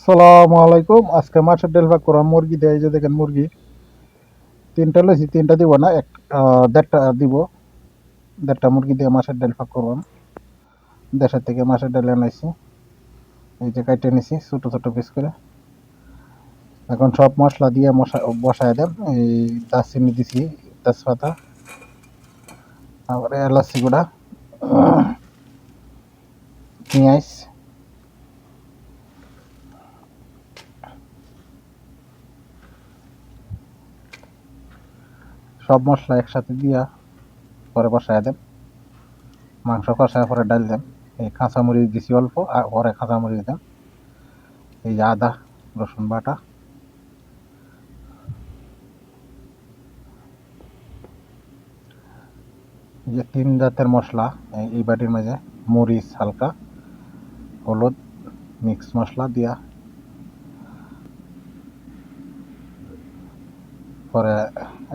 আসসালামু আলাইকুম। আজকে মাছের ডাল ভাগ করা মুরগি দিয়ে, এই যে দেখেন মুরগি তিনটা লইছি, তিনটা দিব না, দেড়টা দিব। দেড়টা মুরগি দিয়ে মাছের ডাল ভাগ করলাম। দেশের থেকে মাছের ডাল আনাইছি, এই যে কাইটে নিছি ছোট ছোট পিস করে। এখন সব মশলা দিয়ে বসায় দেন। এই দারচিনি দিছি, তেজপাতা, তারপরে এলাচি গুঁড়া, পেঁয়াজ, সব মশলা একসাথে দিয়া পরে বসায় দেন। মাংস কষায় পরে ডাল দেন। এই কাঁচামরিচ দিছি অল্প, আর পরে কাঁচামরিচ দেন। এই যে আদা রসুন বাটা, যে তিন জাতের মশলা এই বাটির মাঝে, মরিচ হালকা, হলুদ, মিক্স মশলা দিয়া পরে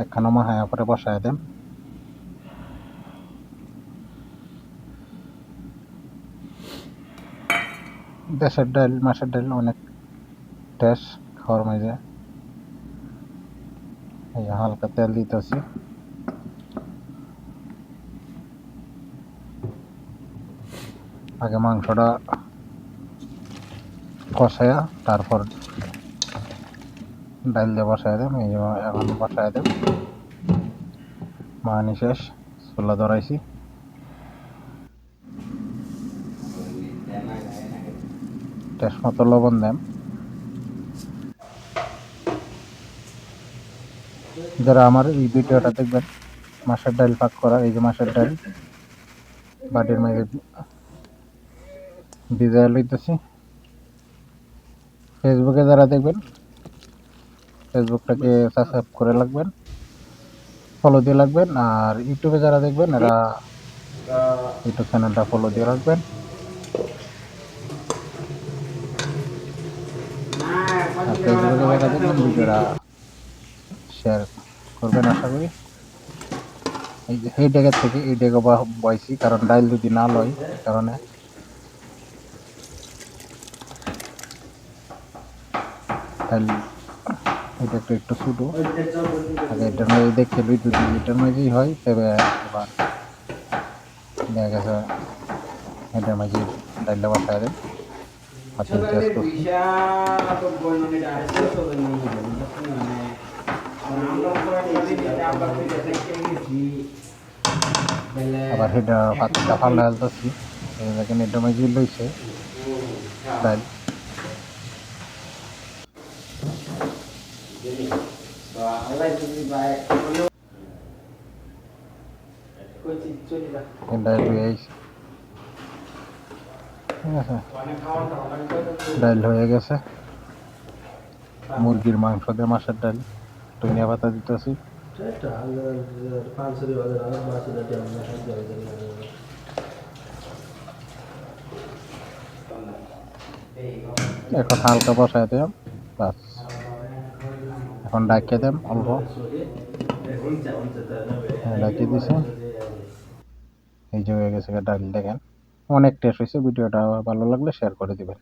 একখানা মাহায়া পরে বসায় দেন। দেশের ডাল মাছের ডাল অনেক টেস্ট খাওয়ার মাঝে। এই হালকা তেল দিতেছি। আগে মাংসটা কষায়া তারপর ডাল দিয়ে বসায় দেন। এই এখন বসায় দেন। মাহানি শেষ, চুলা ধরাইছি। টেস্ট মতো লবণ দেন। যারা আমার এই ভিডিওটা দেখবেন, মাছের ডাল পাক করা, এই যে মাছের ডাল বাটির মাঝে ভিজায় লইতেছি। ফেসবুকে যারা দেখবেন, ফেসবুকটাকে সাবস্ক্রাইব করে রাখবেন, ফলো দিয়ে রাখবেন। আর ইউটিউবে যারা দেখবেন, এরা ইউটিউব চ্যানেলটা ফলো দিয়ে রাখবেন। আর ফেসবুকে যারা দেখবেন, ভিডিওটা শেয়ার করবেন আশা করি। এই জায়গা থেকে এই জায়গা বয়সি, কারণ ডাইল যদি না লয় এই কারণে। ডাইল এটা একটু ছোটো, আগে এটার মধ্যে দেখতে লই, যদি এটার মধ্যেই হয় তবে এবার দেখা গেছে এটার মাঝে ডাইলটা বসায় দেন। হাতের চেঞ্জ করছি। আবার সেটা পাতিটা ফাল্লা আসতেছি, দেখেন এটার মাঝে লইছে ডাইল। ডাইল হয়ে আইছে, ঠিক আছে। ডাইল হয়ে গেছে। মুরগির মাংস দিয়ে মাছের ডাল, ধনিয়া পাতা দিতেছি। এখন হালকা বসায় দেব, বাস। এখন ডাকিয়ে দেব অল্প, ডাকিয়ে দিছি। এই যে হয়ে গেছে ডাল, দেখেন অনেক টেস্ট হয়েছে। ভিডিওটা ভালো লাগলে শেয়ার করে দিবেন।